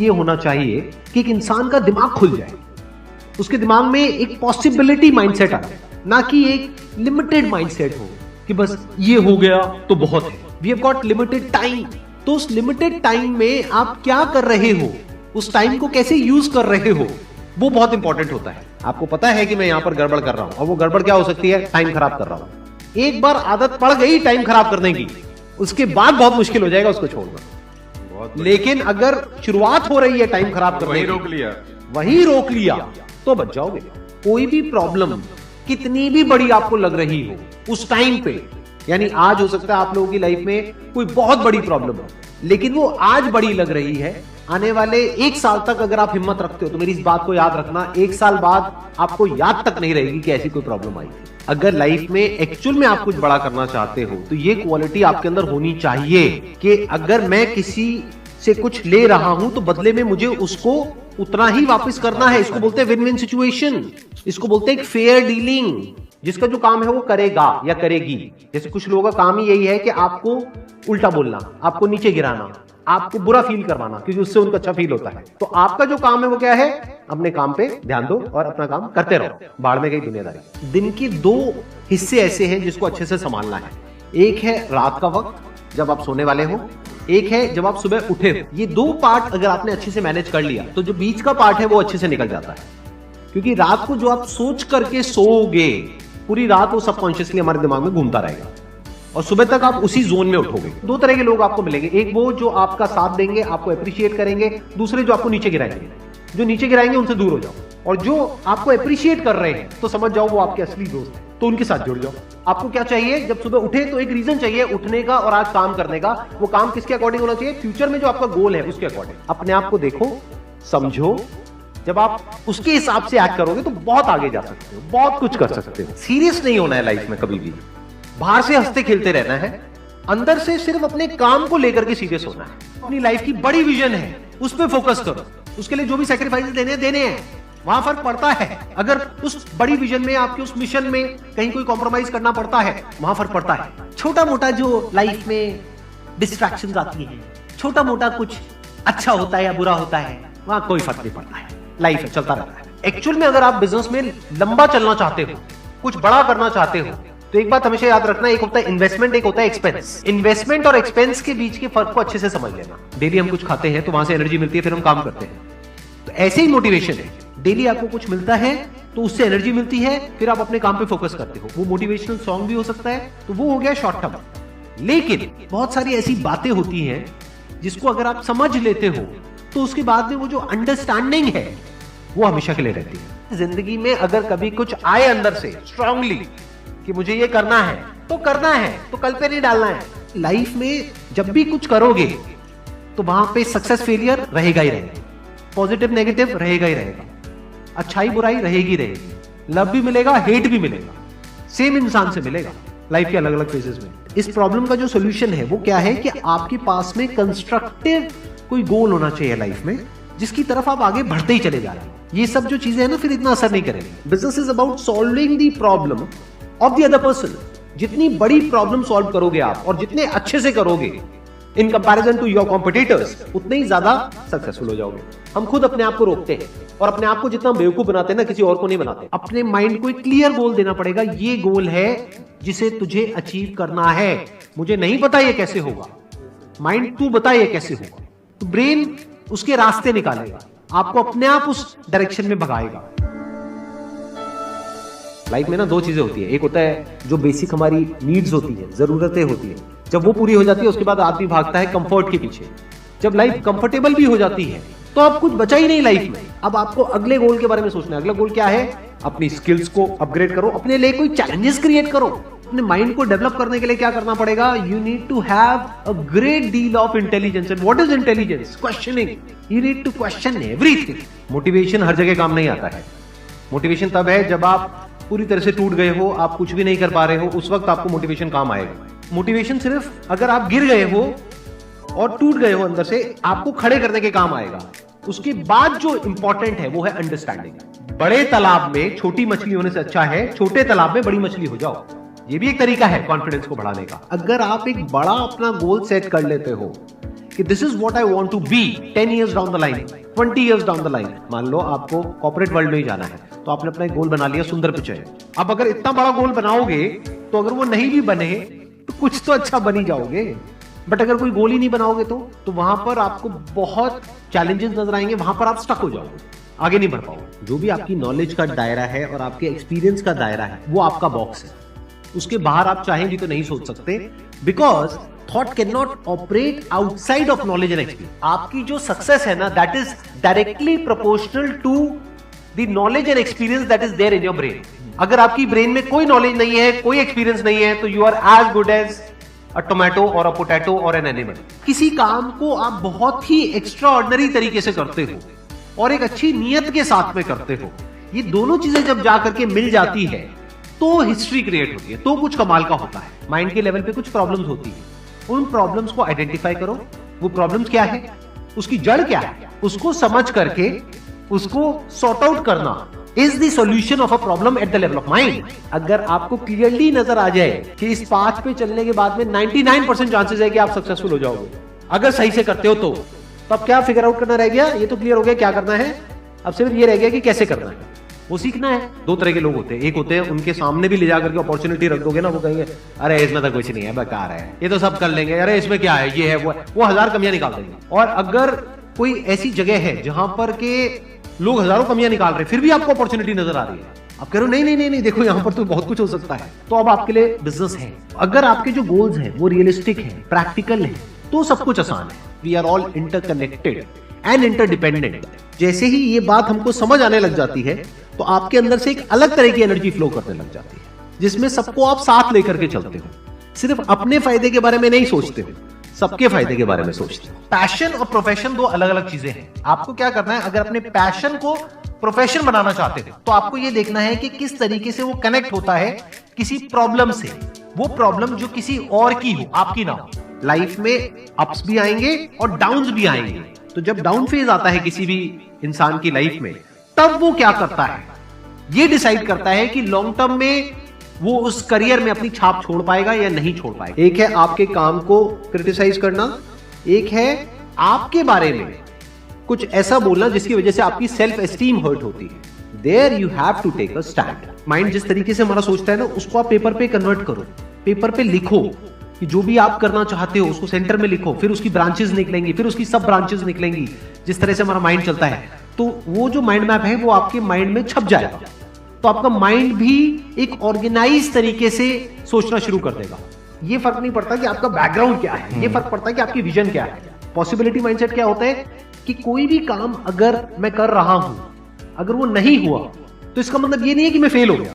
ये होना चाहिए कि एक इंसान का दिमाग खुल जाए, उसके दिमाग में एक पॉसिबिलिटी माइंडसेट आए, ना कि एक लिमिटेड माइंडसेट हो कि बस ये हो गया तो बहुत है। We have got limited time, तो उस लिमिटेड टाइम में आप क्या कर रहे हो, उस टाइम को कैसे यूज कर रहे हो, वो बहुत इंपॉर्टेंट होता है। आपको पता है कि मैं यहां पर गड़बड़ कर रहा हूं, और वो गड़बड़ क्या हो सकती है, टाइम खराब कर रहा हूं। एक बार आदत पड़ गई टाइम खराब करने की, उसके बाद बहुत मुश्किल हो जाएगा उसको छोड़ना। लेकिन अगर शुरुआत हो रही है टाइम खराब करने की, वही रोक लिया तो बच जाओगे। कोई भी प्रॉब्लम कितनी भी बड़ी आपको लग रही हो उस टाइम पे, यानी आज हो सकता है आप लोगों की लाइफ में कोई बहुत बड़ी प्रॉब्लम हो, लेकिन वो आज बड़ी लग रही है, आने वाले 1 साल तक अगर आप हिम्मत रखते हो तो मेरी इस बात को याद रखना, 1 साल बाद आपको याद तक नहीं रहेगी कि ऐसी कोई प्रॉब्लम आई थी। अगर लाइफ में एक्चुअल में आप कुछ बड़ा करना चाहते हो तो ये क्वालिटी आपके अंदर होनी चाहिए कि अगर मैं किसी से कुछ ले रहा हूं तो बदले में मुझे उसको उतना ही वापस करना है। इसको बोलते हैं विन विन सिचुएशन, इसको बोलते हैं फेयर डीलिंग। जिसका जो काम है वो करेगा या करेगी। जैसे कुछ लोगों का काम ही यही है कि आपको उल्टा बोलना, आपको नीचे गिराना, आपको बुरा फील करवाना, क्योंकि उससे उनको अच्छा फील होता है। तो आपका जो काम है वो क्या है, अपने काम पे ध्यान दो और अपना काम करते रहो, बाढ़ में गई दुनियादारी। दिन के 2 हिस्से ऐसे हैं जिसको अच्छे से संभालना है। एक है रात का वक्त जब आप सोने वाले हो, एक है जब आप सुबह उठे हो। ये 2 पार्ट अगर आपने अच्छे से मैनेज कर लिया तो जो बीच का पार्ट है वो अच्छे से निकल जाता है। क्योंकि रात को जो आप सोच करके सोओगे, पूरी रात वो सबकॉन्शियसली हमारे दिमाग में घूमता रहेगा और सुबह तक आप उसी जोन में उठोगे। 2 तरह के लोग आपको मिलेंगे, एक वो जो आपका साथ देंगे, आपको अप्रिशिएट करेंगे, दूसरे जो आपको नीचे गिराएंगे। जो नीचे गिराएंगे उनसे दूर हो जाओ, और जो आपको अप्रिशिएट कर रहे हैं तो समझ जाओ वो आपके असली दोस्त हैं, तो उनके साथ जुड़ जाओ। आपको क्या चाहिए, जब सुबह उठे तो एक रीजन चाहिए उठने का और आज काम करने का। वो काम किसके अकॉर्डिंग होना चाहिए, फ्यूचर में जो आपका गोल है उसके अकॉर्डिंग। अपने आप को देखो, समझो, जब आप उसके हिसाब से एक्ट करोगे तो बहुत आगे जा सकते हो, बहुत कुछ कर सकते हो। सीरियस नहीं होना है लाइफ में कभी भी, बाहर से हंसते खेलते रहना है, अंदर से सिर्फ अपने काम को लेकर के सीरियस होना है। अपनी लाइफ की बड़ी विजन है, उस पर फोकस करो, उसके लिए जो भी सैक्रिफाइस देने हैं, वहां फर्क पड़ता है। अगर उस बड़ी विजन में, आपके उस मिशन में कहीं कोई कॉम्प्रोमाइज करना पड़ता है, वहां फर्क पड़ता है। छोटा मोटा जो लाइफ में डिस्ट्रैक्शंस आती है, छोटा मोटा कुछ अच्छा होता है या बुरा होता है, वहां कोई फर्क नहीं पड़ता है। लाइफ है, चलता रहता है। एक्चुअल में अगर आप बिजनेस में लंबा चलना चाहते हो, कुछ बड़ा करना चाहते हो, तो एक बात हमेशा याद रखना, एक होता है इन्वेस्टमेंट, एक होता है एक्सपेंस। इन्वेस्टमेंट और एक्सपेंस के बीच के फर्क को अच्छे से समझ लेना। डेली हम कुछ खाते हैं तो वहां से एनर्जी मिलती है, फिर हम काम करते हैं। तो ऐसे ही मोटिवेशन है, डेली आपको कुछ मिलता है तो उससे एनर्जी मिलती है, फिर आप अपने काम पे फोकस करते हो। वो मोटिवेशनल सॉन्ग भी हो सकता है, तो वो हो गया शॉर्ट टर्म। लेकिन बहुत सारी ऐसी बातें होती हैं जिसको अगर आप समझ लेते हो तो उसके बाद में वो जो अंडरस्टैंडिंग है वो हमेशा के लिए रहती है। जिंदगी में अगर कभी कुछ आए अंदर से स्ट्रांगली कि मुझे ये करना है, तो कल पे नहीं डालना है। लाइफ में जब भी कुछ करोगे तो वहां पे सक्सेस फेलियर रहेगा ही रहेगा, पॉजिटिव नेगेटिव रहेगा ही रहेगा, अच्छाई बुराई रहेगी। लव भी मिलेगा, हेट भी मिलेगा, सेम इंसान से मिलेगा लाइफ के अलग अलग फेजेस में। इस प्रॉब्लम का जो सोल्यूशन है वो क्या है कि आपके पास में कंस्ट्रक्टिव कोई गोल होना चाहिए लाइफ में, जिसकी तरफ आप आगे बढ़ते ही चले जा रहे हैं। ये सब जो चीजें हैं ना, फिर इतना असर नहीं करेंगी। Business is about solving the problem of the other person. जितनी बड़ी प्रॉब्लम सॉल्व करोगे आप और जितने अच्छे से करोगे in comparison to your competitors, उतने ही ज्यादा सक्सेसफुल हो जाओगे। हम खुद अपने आप को रोकते हैं और अपने आप को जितना बेवकूफ बनाते हैं ना, किसी और को नहीं बनाते। अपने माइंड को एक क्लियर गोल देना पड़ेगा, ये गोल है जिसे तुझे अचीव करना है। मुझे नहीं पता ये कैसे होगा, माइंड तू बता ये कैसे होगा, तो ब्रेन उसके रास्ते निकालेगा, आपको अपने आप उस डायरेक्शन में भगाएगा। लाइफ में ना 2 चीजें होती है, एक होता है जो बेसिक हमारी नीड्स होती है, जरूरतें होती है। जब वो पूरी हो जाती है उसके बाद आदमी भागता है कंफर्ट के पीछे। जब लाइफ कंफर्टेबल भी हो जाती है तो अब कुछ बचा ही नहीं लाइफ में। अब आपको अगले गोल के बारे में सोचना है। अगला गोल क्या है, अपनी स्किल्स को अपग्रेड करो, अपने लिए कोई चैलेंजेस क्रिएट करो। अपने माइंड को डेवलप करने के लिए क्या करना पड़ेगा, you need to have a great deal of intelligence. And what is intelligence, questioning. You need to question everything. Motivation हर जगह काम नहीं आता है। मोटिवेशन तब है जब आप पूरी तरह से टूट गए हो, आप कुछ भी नहीं कर पा रहे हो, उस वक्त आपको मोटिवेशन काम आएगा। मोटिवेशन सिर्फ अगर आप गिर गए हो और टूट गए हो अंदर से, आपको खड़े करने के काम आएगा। उसके बाद जो इंपॉर्टेंट है वो है अंडरस्टैंडिंग। बड़े तालाब में छोटी मछली होने से अच्छा है छोटे तालाब में बड़ी मछली हो जाओ। ये भी एक तरीका है कॉन्फिडेंस को बढ़ाने का। अगर आप एक बड़ा अपना गोल सेट कर लेते हो कि this is what I want to be 10 years down the line, 20 years down the line. मान लो आपको कॉर्पोरेट वर्ल्ड में ही जाना है, तो आपने अपना एक गोल बना लिया सुंदर पिचाई। अब अगर इतना बड़ा गोल बनाओगे तो अगर वो नहीं भी बने तो कुछ तो अच्छा बन ही जाओगे, बट अगर कोई गोल ही नहीं बनाओगे तो वहां पर आपको बहुत चैलेंजेस नजर आएंगे, वहां पर आप स्टक हो जाओगे, आगे नहीं बढ़ पाओगे। जो भी आपकी नॉलेज का दायरा है और आपके एक्सपीरियंस का दायरा है वो आपका बॉक्स है, उसके बाहर आप चाहें भी तो नहीं सोच सकते, because thought can not operate outside of knowledge and experience. आपकी जो सक्सेस है ना, that is directly proportional to the knowledge and experience that is there in your brain. अगर आपकी ब्रेन में कोई नॉलेज नहीं है, कोई एक्सपीरियंस नहीं है, तो you are as good as a tomato और अ पोटैटो और एन एनिमल। किसी काम को आप बहुत ही एक्स्ट्रा ऑर्डिनरी तरीके से करते हो और एक अच्छी नीयत के साथ में करते हो, ये दोनों चीजें जब जाकर के मिल जाती है तो हिस्ट्री क्रिएट होती है, तो कुछ कमाल का होता है। माइंड के लेवल पे कुछ प्रॉब्लम्स होती है, उन प्रॉब्लम्स को आइडेंटिफाई करो, वो प्रॉब्लम्स क्या है, उसकी जड़ क्या है, उसको समझ करके उसको सॉर्ट आउट करना is the solution of a problem at the level of mind. अगर आपको क्लियरली नजर आ जाए कि इस पाथ पे चलने के बाद में 99% चांसेस है कि आप सक्सेसफुल हो जाओगे, अगर सही से करते हो तो अब क्या फिगर आउट करना रह गया, ये तो क्लियर हो गया क्या करना है, अब सिर्फ ये रह गया कि कैसे करना है, वो सीखना है। दो तरह के लोग होते हैं, एक होते हैं उनके सामने भी ले जाकर के अपॉर्चुनिटी रख दोगे ना, वो कहेंगे अरे इसमें तो कुछ नहीं है, बेकार है, ये तो सब कर लेंगे, अरे इसमें क्या है, ये है वो 1000 कमियां निकाल देंगे। और अगर कोई ऐसी जगह है जहां पर के लोग हजारों कमियां निकाल रहे हैं, फिर भी आपको अपॉर्चुनिटी नजर आ रही है, आप कह रहे हो नहीं देखो यहाँ पर तो बहुत कुछ हो सकता है, तो अब आपके लिए बिजनेस है। अगर आपके जो गोल्स हैं वो रियलिस्टिक है, प्रैक्टिकल है, तो सब कुछ आसान है। We are all interconnected and interdependent. जैसे ही ये बात हमको समझ आने लग जाती है तो आपके अंदर से एक अलग तरह की एनर्जी फ्लो करने लग जाती है, जिसमें सबको आप साथ लेकर के चलते हो, सिर्फ अपने फायदे के बारे में नहीं सोचते हो, सबके फायदे के बारे में सोचते हो। पैशन और प्रोफेशन दो अलग अलग चीजें हैं। आपको क्या करना है, अगर अपने पैशन को प्रोफेशन बनाना चाहते हो तो आपको यह देखना है कि किस तरीके से वो कनेक्ट होता है किसी प्रॉब्लम से, वो प्रॉब्लम जो किसी और की हो, आपकी ना हो। लाइफ में अप्स भी आएंगे और डाउन्स भी आएंगे, तो जब डाउन फेज आता है किसी भी इंसान की लाइफ में, तब वो क्या करता है, ये डिसाइड करता है कि लॉन्ग टर्म में वो उस करियर में अपनी छाप छोड़ पाएगा या नहीं छोड़ पाएगा। एक है आपके काम को क्रिटिसाइज करना, एक है आपके बारे में कुछ ऐसा बोलना जिसकी वजह से आपकी सेल्फ एस्टीम हर्ट होती है। There you have to take a stand. Mind जिस तरीके से हमारा सोचता है ना, उसको आप पेपर पे कन्वर्ट करो, पेपर पे लिखो कि जो भी आप करना चाहते हो उसको सेंटर में लिखो, फिर उसकी ब्रांचेस निकलेंगी, फिर उसकी सब ब्रांचेस निकलेंगी। जिस तरह से हमारा माइंड चलता है, तो वो जो माइंड मैप है वो आपके माइंड में छप जाएगा, तो आपका माइंड भी एक ऑर्गेनाइज तरीके से सोचना शुरू कर देगा। ये फर्क नहीं पड़ता कि आपका बैकग्राउंड क्या है, ये फर्क पड़ता है कि आपकी विजन क्या है। पॉसिबिलिटी माइंडसेट क्या होता है कि कोई भी काम अगर मैं कर रहा हूं, अगर वो नहीं हुआ तो इसका मतलब ये नहीं है कि मैं फेल हो गया।